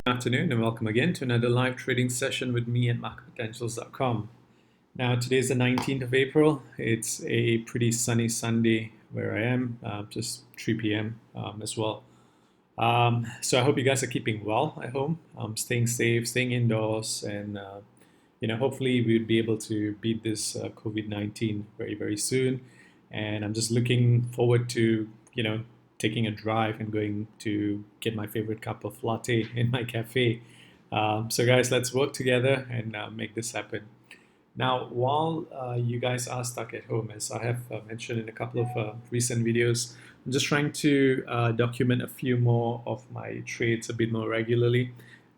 Afternoon and welcome again to another live trading session with me at marketpotentials.com. Now today's the 19th of April. It's a pretty sunny Sunday where I am, just 3 p.m. As well. So I hope you guys are keeping well at home, staying safe, staying indoors, and hopefully we'll be able to beat this COVID-19 very, very soon. And I'm just looking forward to taking a drive and going to get my favorite cup of latte in my cafe. So guys, let's work together and make this happen. Now, while you guys are stuck at home, as I have mentioned in a couple of recent videos, I'm just trying to document a few more of my trades a bit more regularly.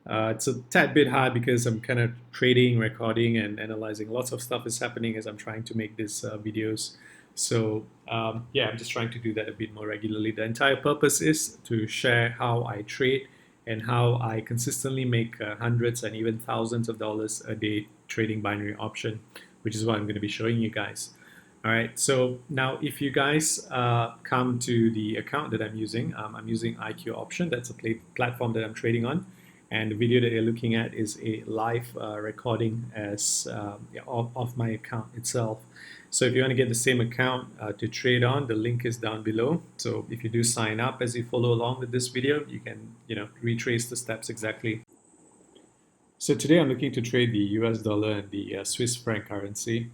It's a tad bit hard because I'm kind of trading, recording, and analyzing. Lots of stuff is happening as I'm trying to make these videos. So yeah, I'm just trying to do that a bit more regularly. The entire purpose is to share how I trade and how I consistently make hundreds and even thousands of dollars a day trading binary option, which is what I'm going to be showing you guys. All right, so now if you guys come to the account that I'm using IQ Option. That's a platform that I'm trading on. And the video that you're looking at is a live recording of my account itself. So if you want to get the same account to trade on, the link is down below. So if you do sign up as you follow along with this video, you can retrace the steps exactly. So today I'm looking to trade the US dollar and the Swiss franc currency.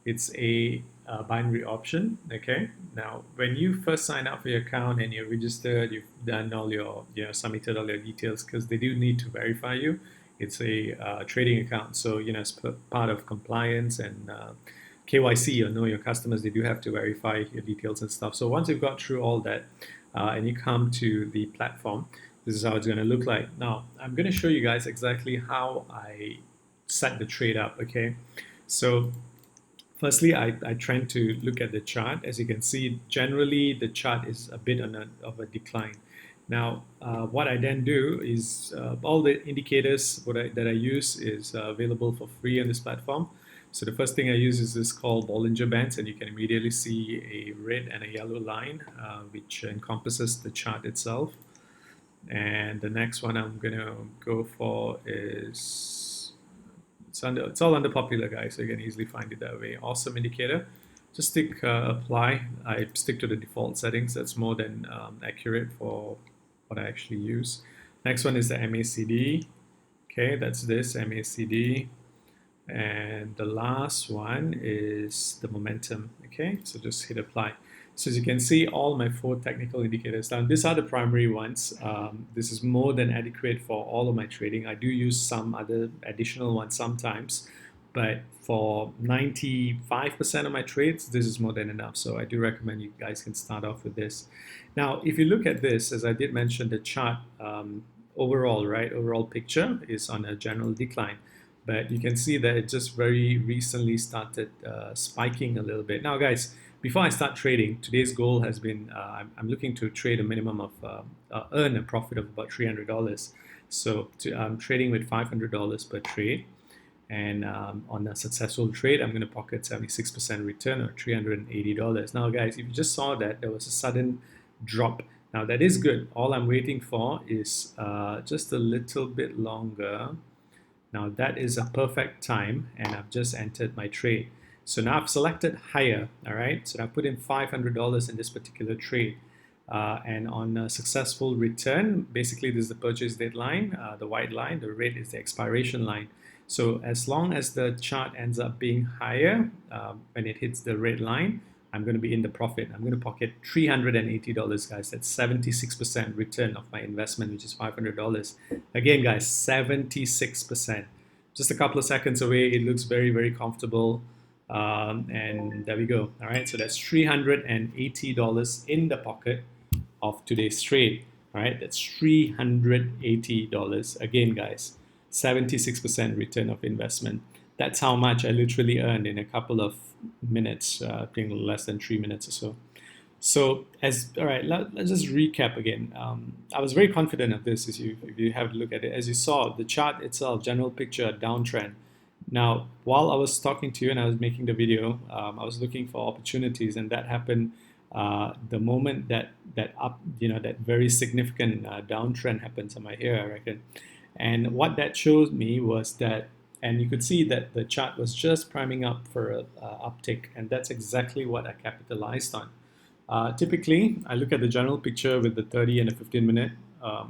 It's a binary option. Okay, now when you first sign up for your account and you're registered, you've done all your submitted all your details, because they do need to verify you. It's a trading account, so as part of compliance and KYC, or know your customers, they do have to verify your details and stuff. So once you've got through all that and you come to the platform, this is how it's going to look like. Now I'm going to show you guys exactly how I set the trade up. Okay, so firstly, I tend to look at the chart. As you can see, generally the chart is a bit of a decline. Now, what I then do is all the indicators that I use is available for free on this platform. So the first thing I use is this called Bollinger Bands, and you can immediately see a red and a yellow line, which encompasses the chart itself. And the next one I'm going to go for is, it's all under popular, guys, so you can easily find it that way. Awesome indicator. Just stick apply. I stick to the default settings. That's more than accurate for what I actually use. Next one is the MACD. Okay, that's this MACD. And the last one is the momentum. Okay, so just hit apply. So as you can see, all my 4 technical indicators down. These are the primary ones. This is more than adequate for all of my trading. I do use some other additional ones sometimes, but for 95% of my trades, this is more than enough. So I do recommend you guys can start off with this. Now, if you look at this, as I did mention, the chart overall picture is on a general decline. But you can see that it just very recently started spiking a little bit. Now, guys, before I start trading, today's goal has been I'm looking to trade a minimum of earn a profit of about $300. So I'm trading with $500 per trade, and on a successful trade, I'm going to pocket 76% return, or $380. Now, guys, if you just saw that there was a sudden drop, now that is good. All I'm waiting for is just a little bit longer. Now that is a perfect time, and I've just entered my trade. So now I've selected higher, all right? So I put in $500 in this particular trade. And on a successful return, basically this is the purchase deadline, the white line, the red is the expiration line. So as long as the chart ends up being higher, when it hits the red line, I'm going to be in the profit. I'm going to pocket $380, guys. That's 76% return of my investment, which is $500. Again, guys, 76%. Just a couple of seconds away. It looks very, very comfortable. And there we go. All right, so that's $380 in the pocket of today's trade. All right, that's $380. Again, guys, 76% return of investment. That's how much I literally earned in a couple of minutes, I think less than 3 minutes or so. So all right, let's just recap again. I was very confident of this. If you have a look at it, as you saw, the chart itself, general picture, downtrend. Now, while I was talking to you and I was making the video, I was looking for opportunities, and that happened the moment that very significant downtrend happens on my here, I reckon. And what that showed me was that, and you could see that the chart was just priming up for a uptick, and that's exactly what I capitalized on. Typically, I look at the general picture with the 30 and the 15-minute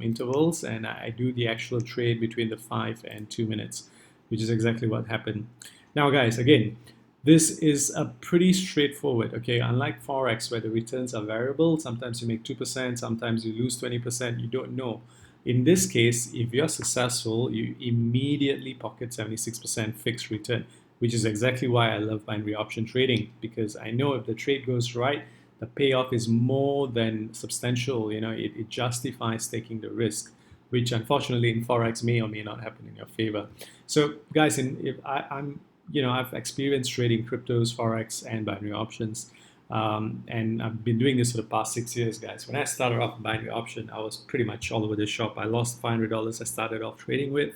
intervals, and I do the actual trade between the 5 and 2 minutes, which is exactly what happened. Now, guys, again, this is a pretty straightforward, okay? Unlike Forex, where the returns are variable, sometimes you make 2%, sometimes you lose 20%, you don't know. In this case, if you're successful, you immediately pocket 76% fixed return, which is exactly why I love binary option trading, because I know if the trade goes right, the payoff is more than substantial. It justifies taking the risk, which unfortunately in Forex may or may not happen in your favor. So guys, I've experienced trading cryptos, Forex, and binary options. And I've been doing this for the past 6 years, guys. When I started off binary option, I was pretty much all over the shop. I lost $500 I started off trading with,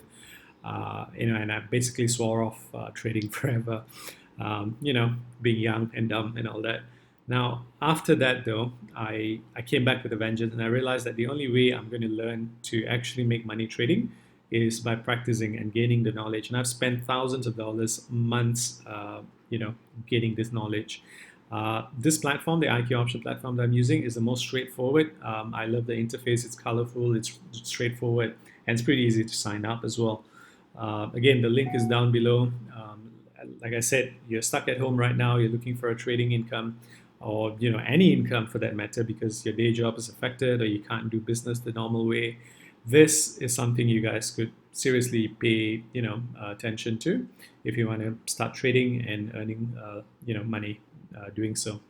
and I basically swore off trading forever, being young and dumb and all that. Now, after that, though, I came back with a vengeance, and I realized that the only way I'm going to learn to actually make money trading is by practicing and gaining the knowledge. And I've spent thousands of dollars, months, gaining this knowledge. This platform, the IQ option platform that I'm using, is the most straightforward. I love the interface. It's colorful, it's straightforward, and it's pretty easy to sign up as well. Again, the link is down below. Like I said, you're stuck at home right now, you're looking for a trading income, or any income for that matter, because your day job is affected or you can't do business the normal way. This is something you guys could seriously pay attention to if you want to start trading and earning money doing so. All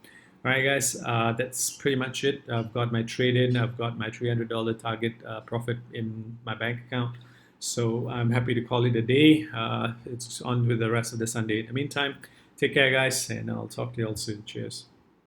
right, guys, that's pretty much it. I've got my trade in. I've got my $300 target profit in my bank account. So I'm happy to call it a day. It's on with the rest of the Sunday. In the meantime, take care, guys, and I'll talk to you all soon. Cheers.